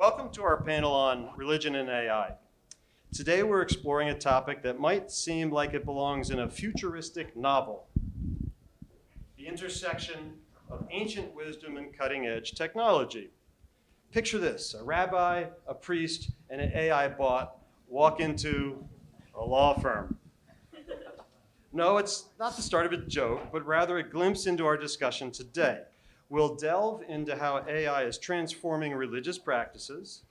Welcome to our panel on religion and AI. Today we're exploring a topic that might seem like it belongs in a futuristic novel. The intersection of ancient wisdom and cutting-edge technology. Picture this: a rabbi, a priest, and an AI bot walk into a law firm. No, it's not the start of a joke, but rather a glimpse into our discussion today. We'll delve into how AI is transforming religious practices,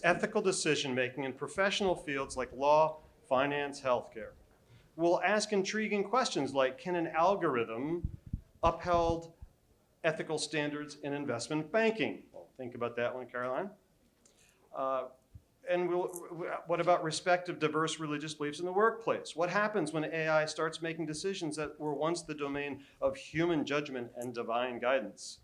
ethical decision-making in professional fields like law, finance, healthcare. We'll ask intriguing questions like, can an algorithm uphold ethical standards in investment banking? Well, think about that one, Caroline. What about respect of diverse religious beliefs in the workplace? What happens when AI starts making decisions that were once the domain of human judgment and divine guidance?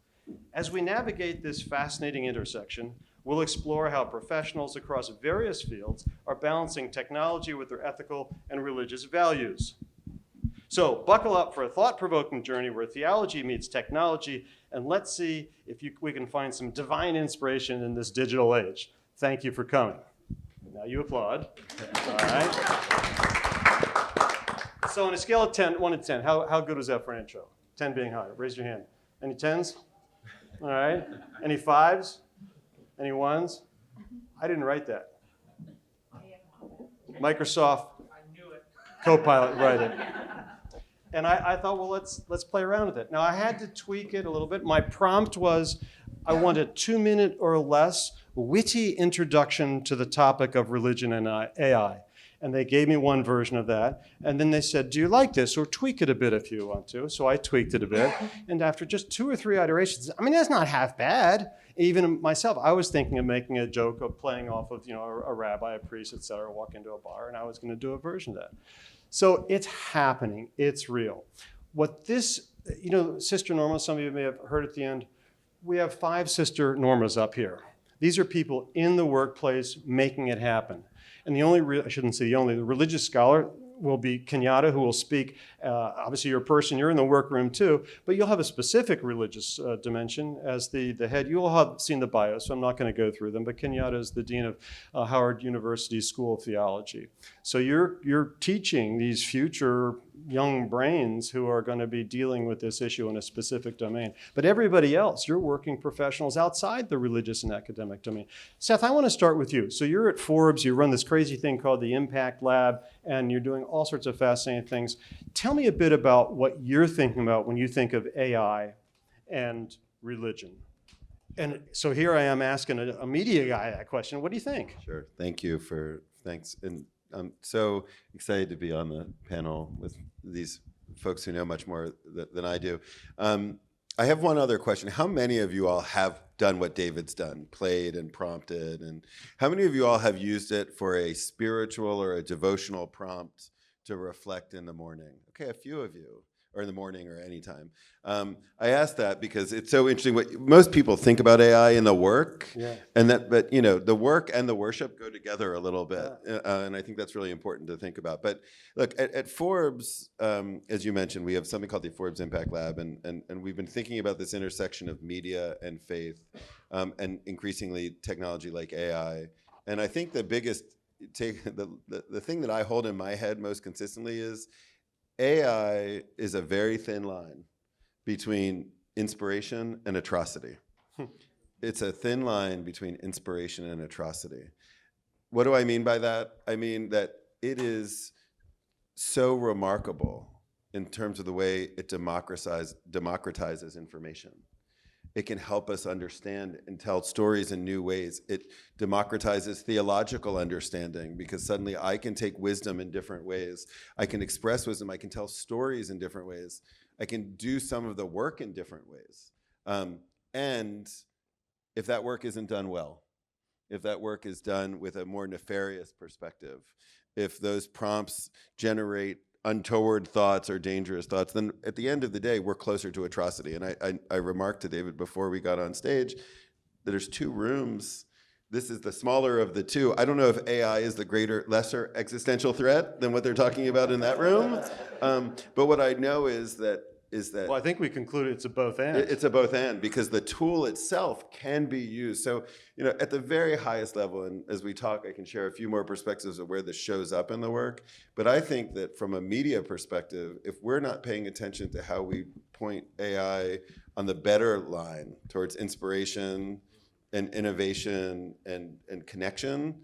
As we navigate this fascinating intersection, we'll explore how professionals across various fields are balancing technology with their ethical and religious values. So buckle up for a thought-provoking journey where theology meets technology, and let's see if we can find some divine inspiration in this digital age. Thank you for coming. Now you applaud. All right. So on a scale of 1 to 10, how good was that for an intro? 10 being high. Raise your hand. Any 10s? All right. Any 5s? Any 1s? I didn't write that. Microsoft Copilot write it. And I thought, well, let's play around with it. Now I had to tweak it a little bit. My prompt was, I want a 2-minute or less witty introduction to the topic of religion and AI. And they gave me one version of that. And then they said, do you like this? Or tweak it a bit if you want to. So I tweaked it a bit. And after just 2 or 3 iterations, I mean, that's not half bad. Even myself, I was thinking of making a joke of playing off of, a rabbi, a priest, et cetera, walk into a bar, and I was going to do a version of that. So it's happening. It's real. What this, Sister Norma, some of you may have heard at the end, we have 5 Sister Normas up here. These are people in the workplace making it happen. And the religious scholar will be Kenyatta, who will speak. Obviously, you're a person, you're in the workroom too, but you'll have a specific religious dimension as the head. You'll have seen the bio, so I'm not going to go through them, but Kenyatta is the dean of Howard University School of Theology. So you're teaching these future young brains who are going to be dealing with this issue in a specific domain. But everybody else, you're working professionals outside the religious and academic domain. Seth, I want to start with you. So you're at Forbes, you run this crazy thing called the Impact Lab, and you're doing all sorts of fascinating things. Tell me a bit about what you're thinking about when you think of AI and religion. And so here I am asking a media guy that question. What do you think? Sure. Thanks. And I'm so excited to be on the panel with these folks who know much more than I do. I have one other question. How many of you all have done what David's done, played and prompted? And how many of you all have used it for a spiritual or a devotional prompt to reflect in the morning? Okay, a few of you, or in the morning or any time. I ask that because it's so interesting. What most people think about AI in the work, but the work and the worship go together a little bit, and I think that's really important to think about. But look, at Forbes, as you mentioned, we have something called the Forbes Impact Lab, and we've been thinking about this intersection of media and faith, and increasingly technology like AI. And I think the biggest the thing that I hold in my head most consistently is AI is a very thin line between inspiration and atrocity. It's a thin line between inspiration and atrocity. What do I mean by that? I mean that it is so remarkable in terms of the way it democratizes information. It can help us understand and tell stories in new ways. It democratizes theological understanding because suddenly I can take wisdom in different ways. I can express wisdom. I can tell stories in different ways. I can do some of the work in different ways. And if that work isn't done well, if that work is done with a more nefarious perspective, if those prompts generate untoward thoughts or dangerous thoughts, then at the end of the day, we're closer to atrocity. And I remarked to David before we got on stage that there's 2 rooms. This is the smaller of the 2. I don't know if AI is the lesser existential threat than what they're talking about in that room. But what I know is that Well, I think we concluded it's a both and. It's a both and, because the tool itself can be used. So, at the very highest level, and as we talk, I can share a few more perspectives of where this shows up in the work. But I think that from a media perspective, if we're not paying attention to how we point AI on the better line towards inspiration and innovation and connection,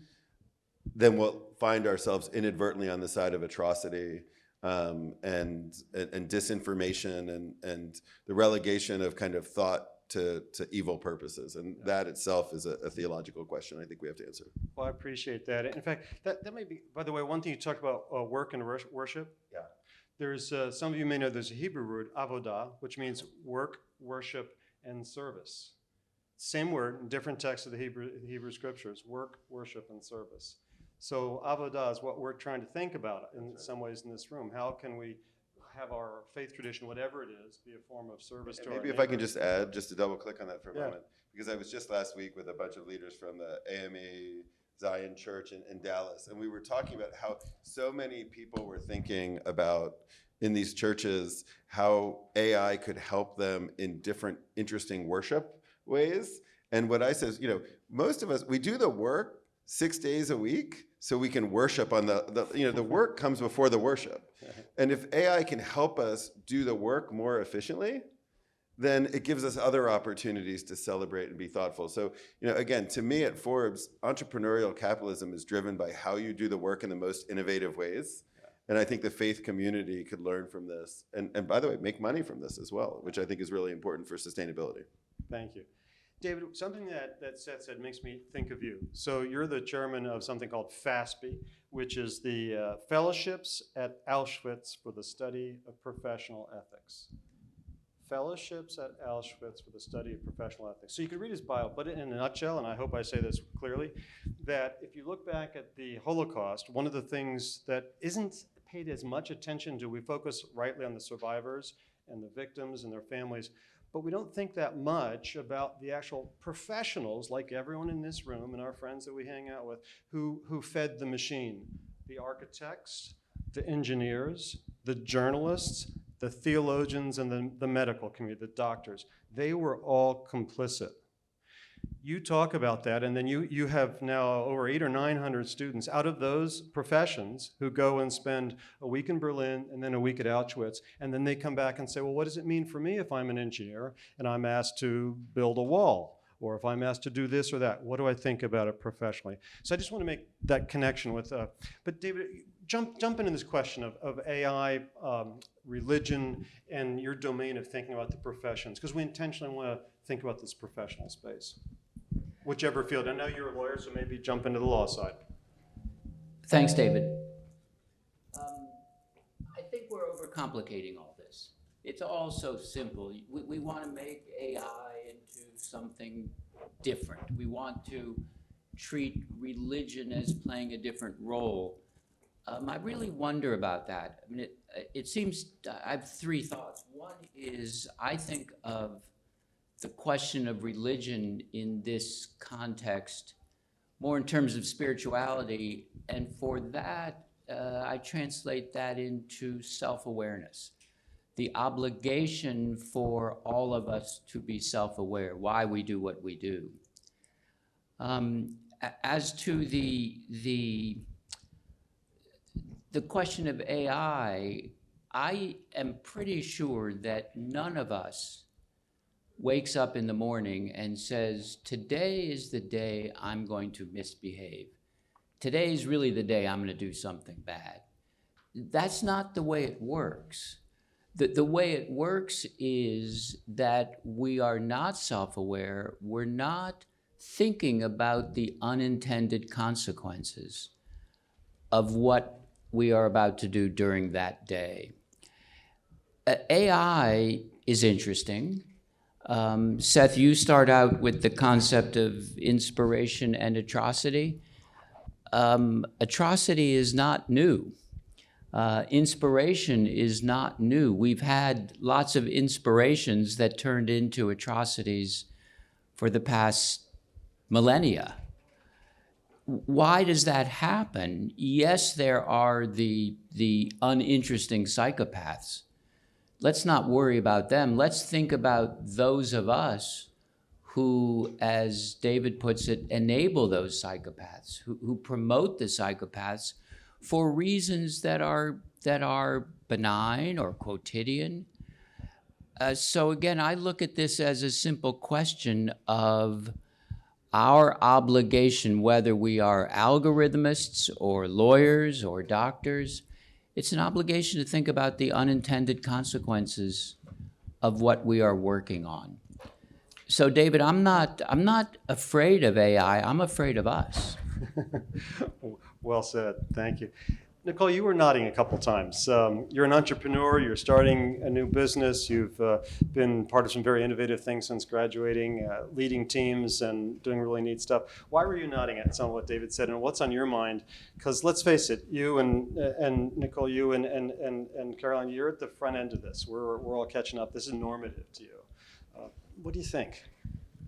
then we'll find ourselves inadvertently on the side of atrocity and disinformation and the relegation of kind of thought to evil purposes. And that itself is a theological question I think we have to answer. Well, I appreciate that. In fact, that may be, by the way, one thing you talked about work and worship. Yeah. There's, some of you may know there's a Hebrew word, avodah, which means work, worship, and service. Same word in different texts of the Hebrew scriptures, work, worship, and service. So avodah is what we're trying to think about in some ways in this room. How can we have our faith tradition, whatever it is, be a form of service to our Maybe if I can just add, just to double click on that for a moment, because I was just last week with a bunch of leaders from the AME Zion Church in Dallas, and we were talking about how so many people were thinking about in these churches how AI could help them in different interesting worship ways. And what I said is, most of us, we do the work 6 days a week so we can worship on the work comes before the worship. And if AI can help us do the work more efficiently, then it gives us other opportunities to celebrate and be thoughtful. So, again, to me at Forbes, entrepreneurial capitalism is driven by how you do the work in the most innovative ways. And I think the faith community could learn from this. And by the way, make money from this as well, which I think is really important for sustainability. Thank you. David, something that Seth said makes me think of you. So you're the chairman of something called FASB, which is the Fellowships at Auschwitz for the Study of Professional Ethics. Fellowships at Auschwitz for the Study of Professional Ethics. So you could read his bio, but in a nutshell, and I hope I say this clearly, that if you look back at the Holocaust, one of the things that isn't paid as much attention to, we focus rightly on the survivors and the victims and their families, but we don't think that much about the actual professionals, like everyone in this room and our friends that we hang out with, who fed the machine. The architects, the engineers, the journalists, the theologians, and the medical community, the doctors. They were all complicit. You talk about that, and then you have now over 800 or 900 students out of those professions who go and spend a week in Berlin and then a week at Auschwitz, and then they come back and say, well, what does it mean for me if I'm an engineer and I'm asked to build a wall? Or if I'm asked to do this or that, what do I think about it professionally? So I just want to make that connection with, but David, jump into this question of AI, religion, and your domain of thinking about the professions, because we intentionally want to think about this professional space. Whichever field. I know you're a lawyer, so maybe jump into the law side. Thanks, David. I think we're overcomplicating all this. It's all so simple. We want to make AI into something different. We want to treat religion as playing a different role. I really wonder about that. I mean, it seems, I have three thoughts. One is, I think of the question of religion in this context more in terms of spirituality, and for that, I translate that into self-awareness. The obligation for all of us to be self-aware, why we do what we do. As to the question of AI, I am pretty sure that none of us wakes up in the morning and says, today is the day I'm going to misbehave. Today is really the day I'm going to do something bad. That's not the way it works. The way it works is that we are not self-aware. We're not thinking about the unintended consequences of what we are about to do during that day. AI is interesting. Seth, you start out with the concept of inspiration and atrocity. Atrocity is not new. Inspiration is not new. We've had lots of inspirations that turned into atrocities for the past millennia. Why does that happen? Yes, there are the uninteresting psychopaths. let's not worry about them. Let's think about those of us who, as David puts it, enable those psychopaths, who promote the psychopaths for reasons that are benign or quotidian. So again, I look at this as a simple question of our obligation, whether we are algorithmists or lawyers or doctors. It's an obligation to think about the unintended consequences of what we are working on. So David, I'm not afraid of AI, I'm afraid of us. Well said, thank you. Nicole, you were nodding a couple times. You're an entrepreneur, you're starting a new business, you've been part of some very innovative things since graduating, leading teams and doing really neat stuff. Why were you nodding at some of what David said, and what's on your mind? Because let's face it, you and Nicole, you and Caroline, you're at the front end of this. We're all catching up. This is normative to you. What do you think?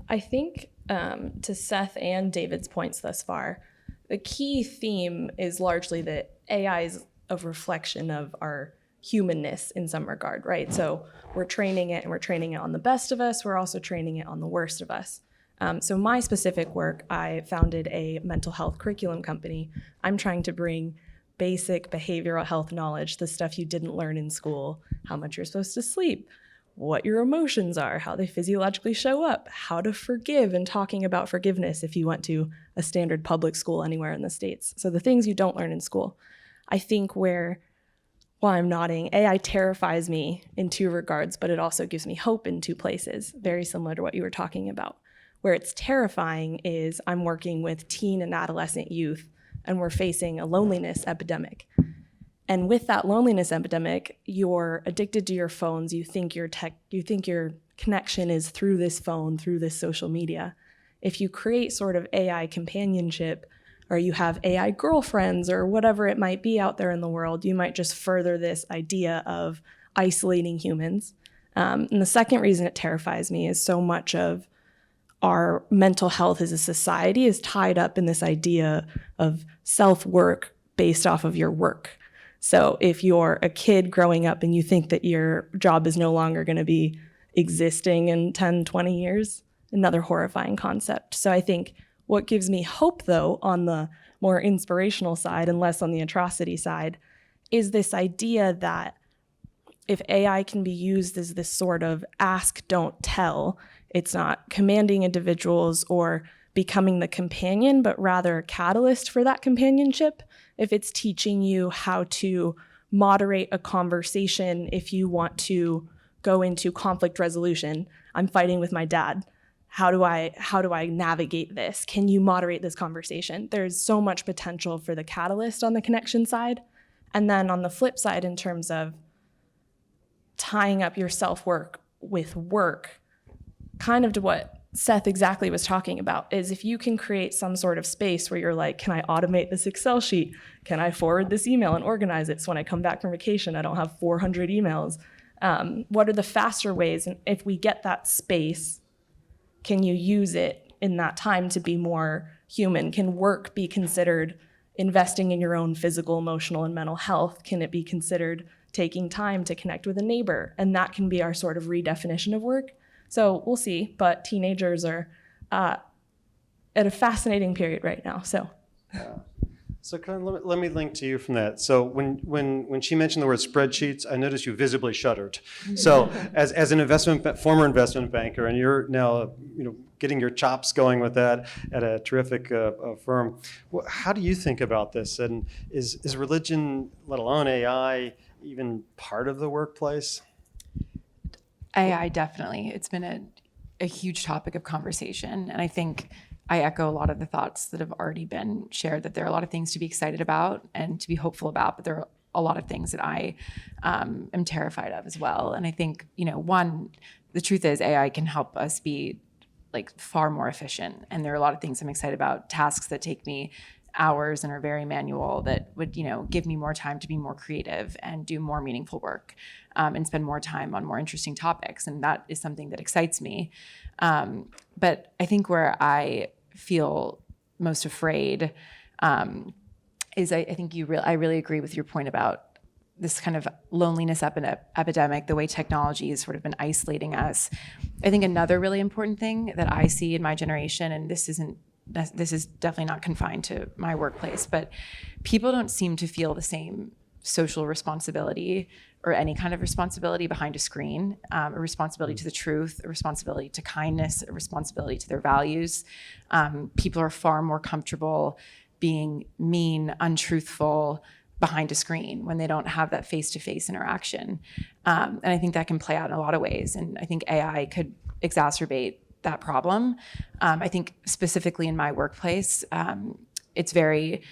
I think to Seth and David's points thus far, the key theme is largely that AI is a reflection of our humanness in some regard, right? So we're training it, and we're training it on the best of us. We're also training it on the worst of us. So my specific work, I founded a mental health curriculum company. I'm trying to bring basic behavioral health knowledge, the stuff you didn't learn in school, how much you're supposed to sleep, what your emotions are, how they physiologically show up, how to forgive, and talking about forgiveness if you went to a standard public school anywhere in the States. So the things you don't learn in school. I think while I'm nodding, AI terrifies me in two regards, but it also gives me hope in two places, very similar to what you were talking about. Where it's terrifying is I'm working with teen and adolescent youth, and we're facing a loneliness epidemic. And with that loneliness epidemic, you're addicted to your phones. You think your connection is through this phone, through this social media. If you create sort of AI companionship, or you have AI girlfriends, or whatever it might be out there in the world, you might just further this idea of isolating humans. And the second reason it terrifies me is so much of our mental health as a society is tied up in this idea of self-work based off of your work. So if you're a kid growing up and you think that your job is no longer going to be existing in 10, 20 years, another horrifying concept. So I think what gives me hope, though, on the more inspirational side and less on the atrocity side, is this idea that if AI can be used as this sort of ask, don't tell, it's not commanding individuals or becoming the companion, but rather a catalyst for that companionship. If it's teaching you how to moderate a conversation, if you want to go into conflict resolution, I'm fighting with my dad. How do I navigate this? Can you moderate this conversation? There's so much potential for the catalyst on the connection side. And then on the flip side, in terms of tying up your self-work with work, kind of to what Seth exactly was talking about, is if you can create some sort of space where you're like, can I automate this Excel sheet? Can I forward this email and organize it so when I come back from vacation, I don't have 400 emails? What are the faster ways? And if we get that space, can you use it in that time to be more human? Can work be considered investing in your own physical, emotional, and mental health? Can it be considered taking time to connect with a neighbor? And that can be our sort of redefinition of work. So we'll see, but teenagers are at a fascinating period right now. So, So let me link to you from that. So when she mentioned the word spreadsheets, I noticed you visibly shuddered. So as an former investment banker, and you're now getting your chops going with that at a terrific firm, how do you think about this? And is religion, let alone AI, even part of the workplace? AI, definitely. It's been a huge topic of conversation. And I think I echo a lot of the thoughts that have already been shared, that there are a lot of things to be excited about and to be hopeful about, but there are a lot of things that I am terrified of as well. And I think, one, the truth is AI can help us be far more efficient. And there are a lot of things I'm excited about, tasks that take me hours and are very manual that would, give me more time to be more creative and do more meaningful work and spend more time on more interesting topics. And that is something that excites me. But I think where I feel most afraid is I think I really agree with your point about this kind of loneliness epidemic, the way technology has sort of been isolating us. I think another really important thing that I see in my generation, and this is definitely not confined to my workplace, but people don't seem to feel the same social responsibility or any kind of responsibility behind a screen, a responsibility to the truth, a responsibility to kindness, a responsibility to their values. People are far more comfortable being mean, untruthful behind a screen when they don't have that face-to-face interaction. And I think that can play out in a lot of ways. And I think AI could exacerbate that problem. I think specifically in my workplace, it's very,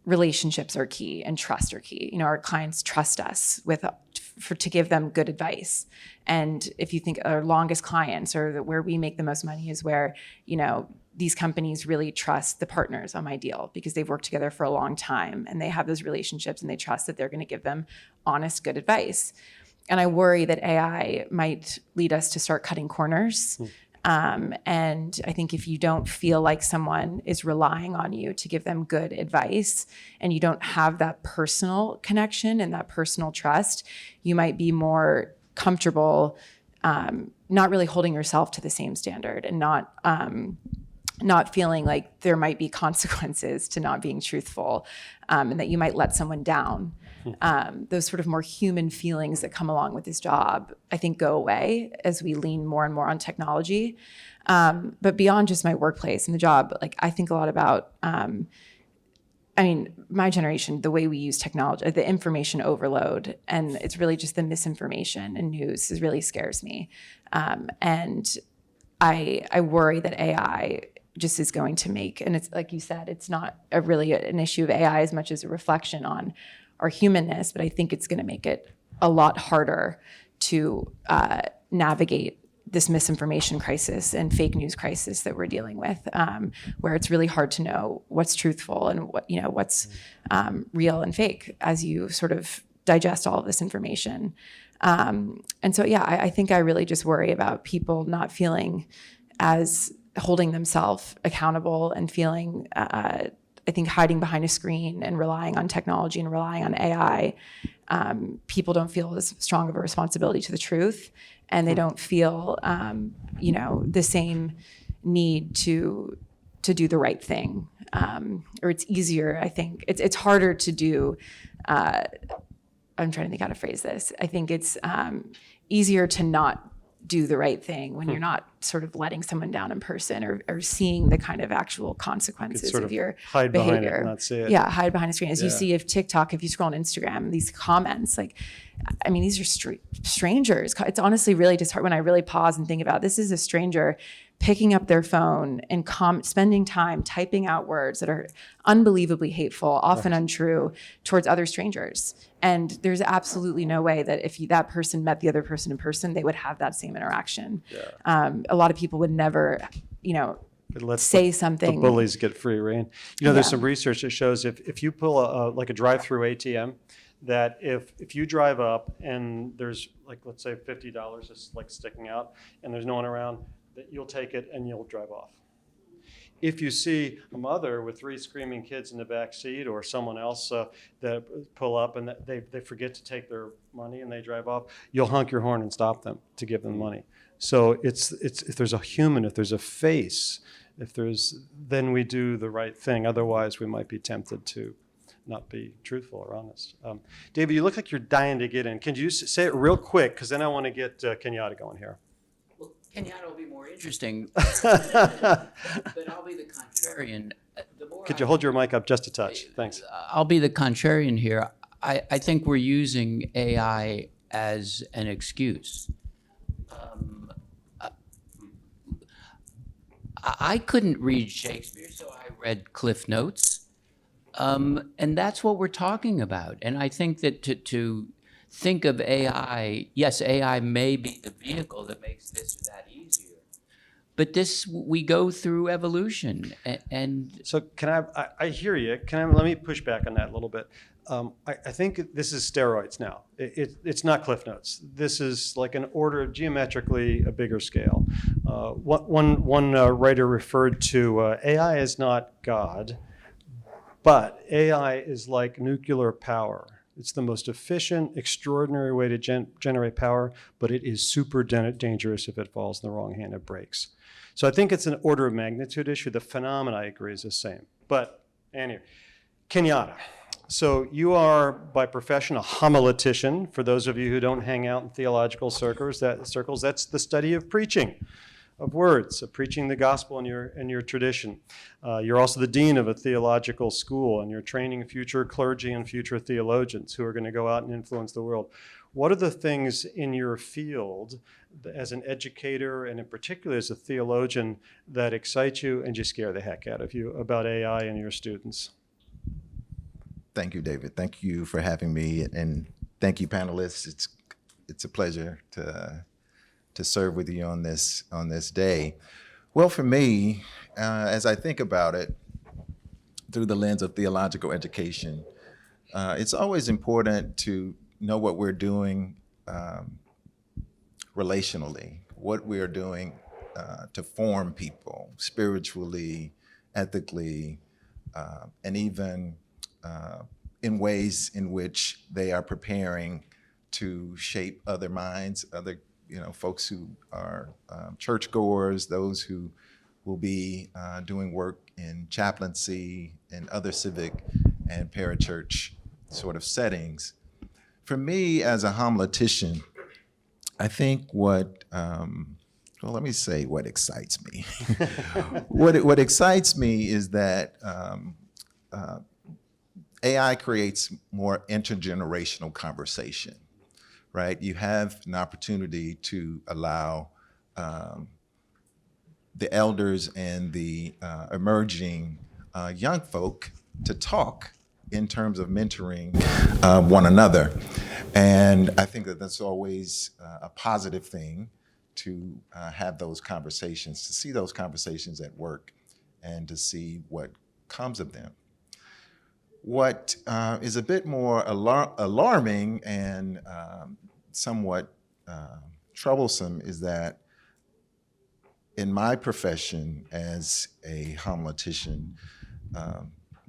relationships are key and trust are key. You know, our clients trust us to give them good advice. And if you think our longest clients or where we make the most money is where, you know, these companies really trust the partners on my deal because they've worked together for a long time and they have those relationships and they trust that they're going to give them honest, good advice. And I worry that AI might lead us to start cutting corners. And I think if you don't feel like someone is relying on you to give them good advice and you don't have that personal connection and that personal trust, you might be more comfortable not really holding yourself to the same standard and not feeling like there might be consequences to not being truthful and that you might let someone down. Those sort of more human feelings that come along with this job, I think, go away as we lean more and more on technology. But beyond just my workplace and the job, like I think a lot about, my generation, the way we use technology, the information overload, and it's really just the misinformation and news really scares me. And I worry that AI just is going to make, and it's like you said, it's not really an issue of AI as much as a reflection on our humanness, but I think it's going to make it a lot harder to navigate this misinformation crisis and fake news crisis that we're dealing with, where it's really hard to know what's truthful and what's real and fake as you sort of digest all of this information. And so, I think I really just worry about people not feeling as holding themselves accountable and feeling, I think, hiding behind a screen and relying on technology and relying on AI. People don't feel as strong of a responsibility to the truth, and they don't feel, the same need to do the right thing. Or it's easier, I think. It's harder to do. I'm trying to think how to phrase this. I think it's easier to not do the right thing when you're not sort of letting someone down in person or seeing the kind of actual consequences of your hide behavior. behind it and not see it. Yeah, hide behind a screen. As you see of TikTok, if you scroll on Instagram, these comments, these are strangers. It's honestly really just hard when I really pause and think about this is a stranger picking up their phone and spending time typing out words that are unbelievably hateful, often untrue, towards other strangers. And there's absolutely no way that if that person met the other person in person, they would have that same interaction. Yeah. A lot of people would never, say something. The bullies get free rein. There's some research that shows if you pull a drive-through ATM, that if you drive up and there's let's say $50 is sticking out and there's no one around, that you'll take it and you'll drive off. If you see a mother with 3 screaming kids in the back seat or someone else that pull up and they forget to take their money and they drive off, you'll honk your horn and stop them to give them money. So it's if there's a human, if there's a face, then we do the right thing. Otherwise, we might be tempted to not be truthful or honest. David, you look like you're dying to get in. Can you say it real quick? Because then I want to get Kenyatta going here. Well, Kenyatta will be more interesting, but I'll be the contrarian. Could you hold your mic up just a touch? Thanks. I'll be the contrarian here. I think we're using AI as an excuse. I couldn't read Shakespeare, so I read Cliff Notes. And that's what we're talking about. And I think that to think of AI, yes, AI may be the vehicle that makes this or that easier. But we go through evolution. And so I hear you. Let me push back on that a little bit. I think this is steroids now. It's not Cliff Notes. This is like an order of geometrically a bigger scale. One writer referred to AI is not God, but AI is like nuclear power. It's the most efficient, extraordinary way to generate power, but it is super dangerous if it falls in the wrong hand, it breaks. So I think it's an order of magnitude issue. The phenomena, I agree, is the same. But anyway, Kenyatta. So you are, by profession, a homiletician. For those of you who don't hang out in theological circles, that's the study of preaching, of words, of preaching the gospel in your tradition. You're also the dean of a theological school, and you're training future clergy and future theologians who are going to go out and influence the world. What are the things in your field as an educator, and in particular as a theologian, that excite you and just scare the heck out of you about AI and your students? Thank you, David. Thank you for having me, and thank you, panelists. It's a pleasure to serve with you on this day. Well, for me, as I think about it through the lens of theological education, it's always important to know what we're doing relationally, what we're doing to form people spiritually, ethically, and even in ways in which they are preparing to shape other minds, other folks who are churchgoers, those who will be doing work in chaplaincy and other civic and parachurch sort of settings. For me, as a homiletician, I think what excites me. What excites me is that AI creates more intergenerational conversation, right? You have an opportunity to allow the elders and the emerging young folk to talk in terms of mentoring one another. And I think that that's always a positive thing to have those conversations, to see those conversations at work and to see what comes of them. What is a bit more alarming and somewhat troublesome is that in my profession as a homiletician,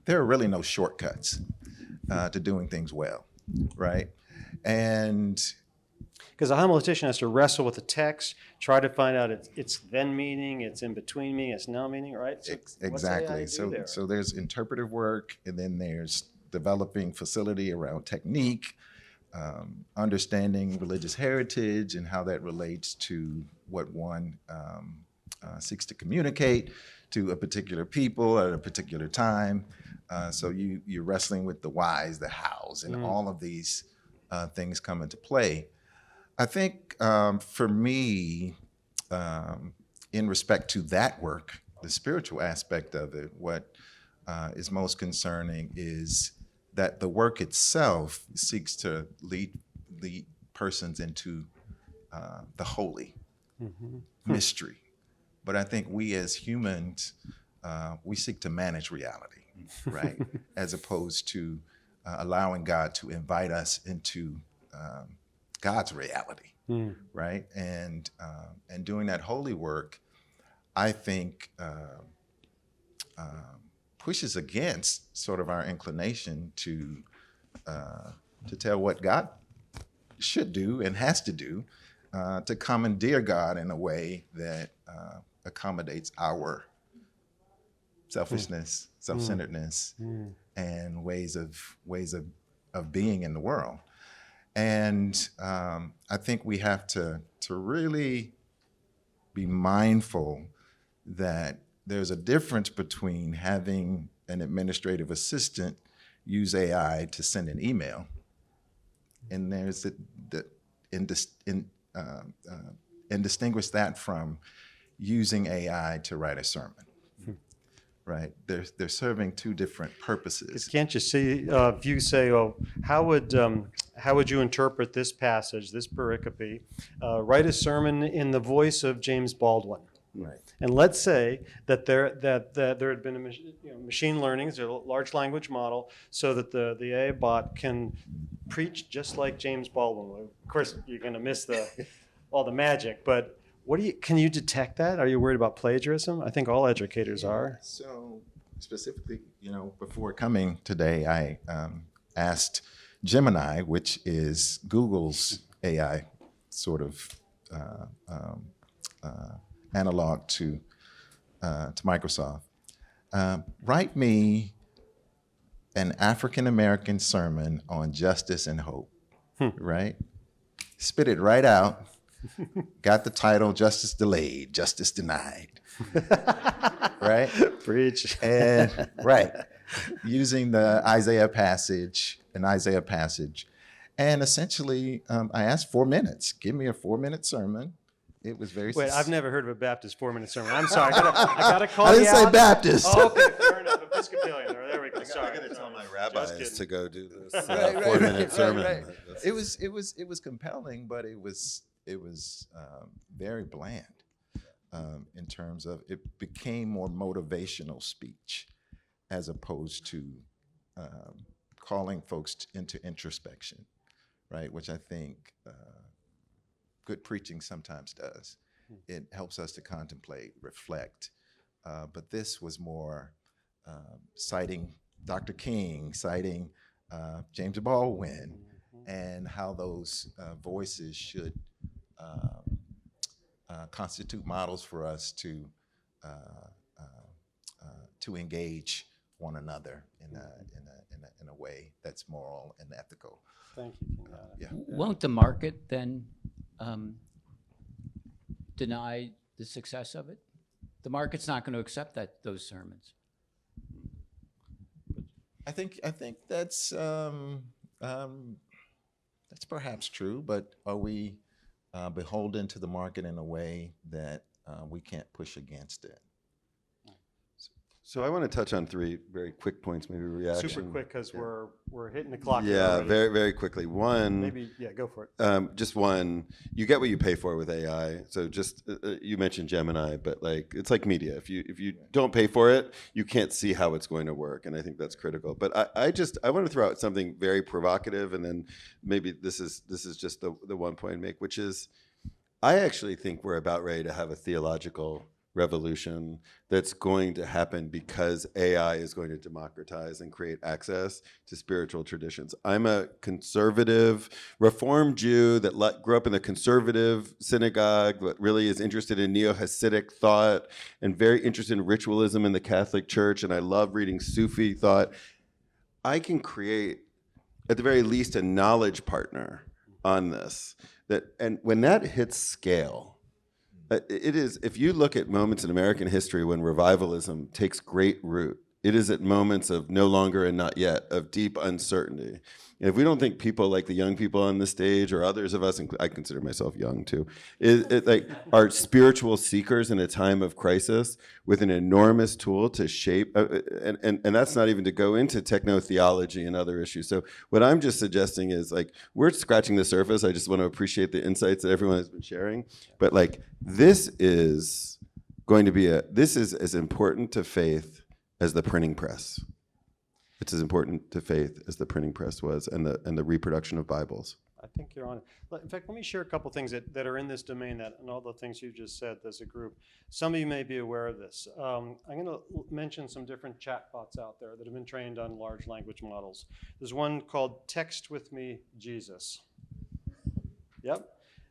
there are really no shortcuts to doing things well, right? And because a homiletician has to wrestle with the text, try to find out its then meaning, its in between meaning, its now meaning, right? So exactly. So there's interpretive work, and then there's developing facility around technique, understanding religious heritage and how that relates to what one seeks to communicate to a particular people at a particular time. So you're wrestling with the whys, the hows, and all of these things come into play. I think for me, in respect to that work, the spiritual aspect of it, what is most concerning is that the work itself seeks to lead persons into the holy mystery. But I think we as humans, we seek to manage reality, right? As opposed to allowing God to invite us into God's reality, right? And doing that holy work, I think pushes against sort of our inclination to tell what God should do and has to do, to commandeer God in a way that accommodates our selfishness, self-centeredness, and ways of being in the world. And I think we have to really be mindful that there's a difference between having an administrative assistant use AI to send an email, and there's and distinguish that from using AI to write a sermon. Right, they're serving two different purposes. Can't you see? If you say, "Oh, how would you interpret this passage, this pericope?" Write a sermon in the voice of James Baldwin. Right. And let's say that there had been a machine learning, a large language model, so that the AI bot can preach just like James Baldwin. Of course, you're going to miss all the magic, but. Can you detect that? Are you worried about plagiarism? I think all educators are. So specifically, before coming today, I asked Gemini, which is Google's AI sort of analog to Microsoft. Write me an African-American sermon on justice and hope, right? Spit it right out. Got the title, Justice Delayed, Justice Denied, right? Preach. And, right, using the Isaiah passage, and essentially I asked 4 minutes. Give me a 4-minute sermon. It was very. Wait, I've never heard of a Baptist 4-minute sermon. I'm sorry. I gotta call I you didn't say out. Baptist. Oh, okay, fair enough. Episcopalian. There we go. Sorry. I gotta tell my Just rabbis kidding. to go do this Right, 4-minute sermon. right. It was compelling, but it was very bland in terms of it became more motivational speech as opposed to calling folks into introspection, right? Which I think good preaching sometimes does. It helps us to contemplate, reflect, but this was more citing Dr. King, citing James Baldwin, and how those voices should constitute models for us to engage one another in a way that's moral and ethical. Thank you, Kenyatta. Yeah. Won't the market then deny the success of it? The market's not going to accept those sermons. I think that's perhaps true, but are we beholden to the market in a way that we can't push against it? So I want to touch on 3 very quick points, maybe reaction. Super quick because we're hitting the clock. Yeah, already. very, very quickly. One, Maybe, yeah, go for it. just one, you get what you pay for with AI. So just, you mentioned Gemini, but like, it's like media. If you don't pay for it, you can't see how it's going to work. And I think that's critical. But I want to throw out something very provocative, and then maybe this is just the one point I make, which is, I actually think we're about ready to have a theological revolution that's going to happen because AI is going to democratize and create access to spiritual traditions. I'm a conservative, Reformed Jew that grew up in the conservative synagogue, but really is interested in neo-Hasidic thought and very interested in ritualism in the Catholic Church, and I love reading Sufi thought. I can create, at the very least, a knowledge partner on this. And when that hits scale, it is, if you look at moments in American history when revivalism takes great root, it is at moments of no longer and not yet, of deep uncertainty. And if we don't think people like the young people on the stage, or others of us, I consider myself young too, are spiritual seekers in a time of crisis with an enormous tool to shape, and that's not even to go into techno-theology and other issues. So what I'm just suggesting is, like, we're scratching the surface. I just want to appreciate the insights that everyone has been sharing. But like, this is as important to faith as the printing press. It's as important to faith as the printing press was, and the reproduction of Bibles. I think you're on it. In fact, let me share a couple things that are in this domain, and all the things you just said as a group. Some of you may be aware of this. I'm going to mention some different chatbots out there that have been trained on large language models. There's one called Text With Me Jesus. Yep.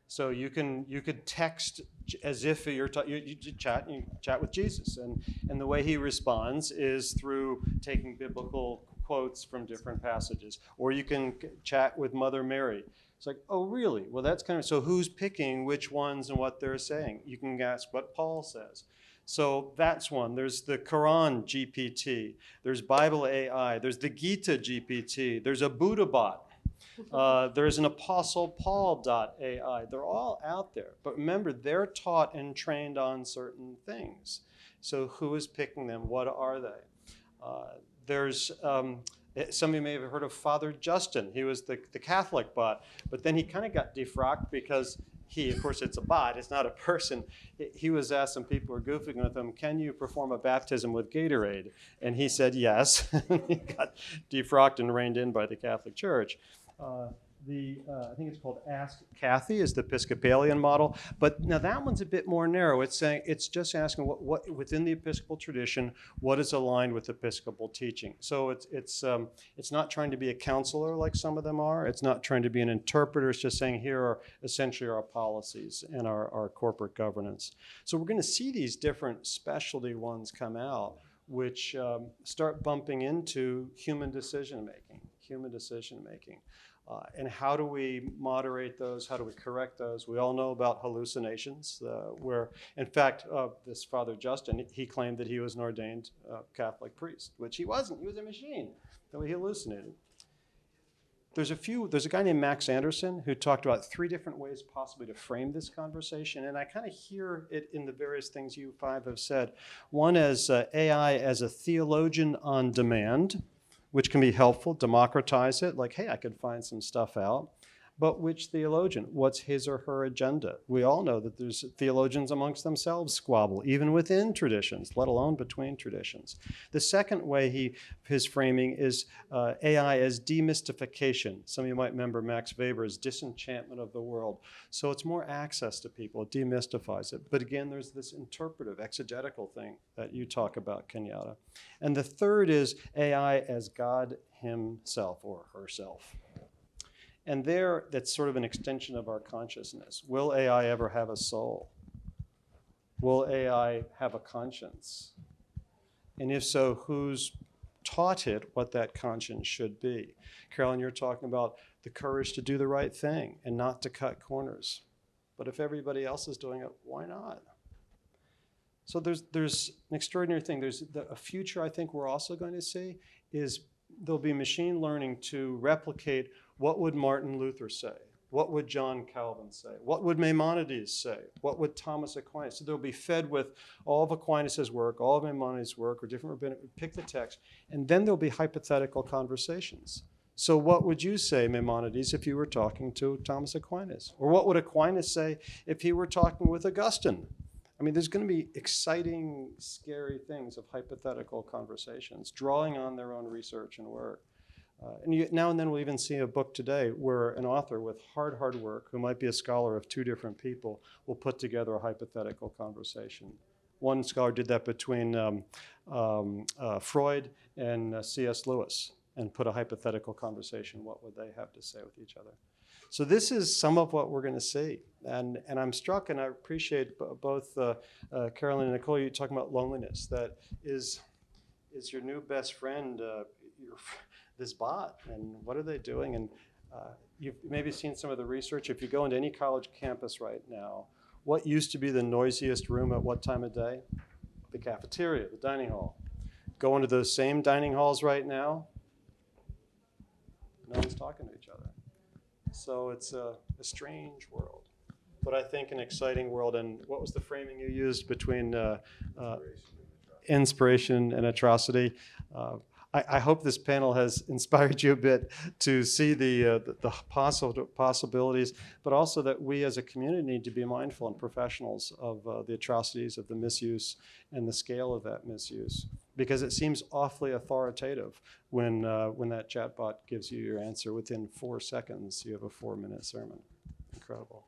So you could text as if you chat with Jesus, and the way he responds is through taking biblical quotes from different passages, or you can chat with Mother Mary. It's like, oh really? Well, that's kind of, so who's picking which ones and what they're saying? You can ask what Paul says. So that's one. There's the Quran GPT. There's Bible AI. There's the Gita GPT. There's a Buddha bot. There's an Apostle Paul.ai. They're all out there. But remember, they're taught and trained on certain things. So who is picking them? What are they? There's, some of you may have heard of Father Justin. He was the Catholic bot. But then he kind of got defrocked because of course, it's a bot. It's not a person. He was asked, some people were goofing with him, can you perform a baptism with Gatorade? And he said yes. He got defrocked and reined in by the Catholic Church. I think it's called Ask Kathy is the Episcopalian model, but now that one's a bit more narrow. It's saying, it's just asking what within the Episcopal tradition, what is aligned with Episcopal teaching. So it's not trying to be a counselor like some of them are. It's not trying to be an interpreter. It's just saying here are essentially our policies and our corporate governance. So we're going to see these different specialty ones come out, which start bumping into human decision making. And how do we moderate those? How do we correct those? We all know about hallucinations, where, in fact, this Father Justin, he claimed that he was an ordained Catholic priest, which he wasn't. He was a machine, so he hallucinated. There's a guy named Max Anderson who talked about 3 different ways possibly to frame this conversation, and I kind of hear it in the various things you 5 have said. One as AI as a theologian on demand, which can be helpful, democratize it, like, hey, I could find some stuff out. But which theologian? What's his or her agenda? We all know that there's theologians amongst themselves squabble, even within traditions, let alone between traditions. The second way his framing is AI as demystification. Some of you might remember Max Weber's disenchantment of the world. So it's more access to people, it demystifies it. But again, there's this interpretive, exegetical thing that you talk about, Kenyatta. And the third is AI as God himself or herself. And there, that's sort of an extension of our consciousness. Will AI ever have a soul? Will AI have a conscience? And if so, who's taught it what that conscience should be? Carolyn, you're talking about the courage to do the right thing and not to cut corners. But if everybody else is doing it, why not? So there's an extraordinary thing. There's a future I think we're also going to see is there'll be machine learning to replicate what would Martin Luther say? What would John Calvin say? What would Maimonides say? What would Thomas Aquinas? So they'll be fed with all of Aquinas' work, all of Maimonides' work, or different rabbinic, pick the text, and then there'll be hypothetical conversations. So what would you say, Maimonides, if you were talking to Thomas Aquinas? Or what would Aquinas say if he were talking with Augustine? I mean, there's going to be exciting, scary things of hypothetical conversations, drawing on their own research and work. Now and then we'll even see a book today where an author with hard work, who might be a scholar of 2 different people, will put together a hypothetical conversation. One scholar did that between Freud and C.S. Lewis and put a hypothetical conversation. What would they have to say with each other? So this is some of what we're going to see. And I'm struck, and I appreciate both Carolyn and Nicole, you talking about loneliness. That is your new best friend, this bot, and what are they doing? And you've maybe seen some of the research. If you go into any college campus right now, what used to be the noisiest room at what time of day? The cafeteria, the dining hall. Go into those same dining halls right now, no one's talking to each other. So it's a strange world, but I think an exciting world. And what was the framing you used between inspiration and atrocity? I hope this panel has inspired you a bit to see the possibilities, but also that we as a community need to be mindful and professionals of the atrocities, of the misuse, and the scale of that misuse. Because it seems awfully authoritative when that chatbot gives you your answer within 4 seconds. You have a 4-minute sermon. Incredible.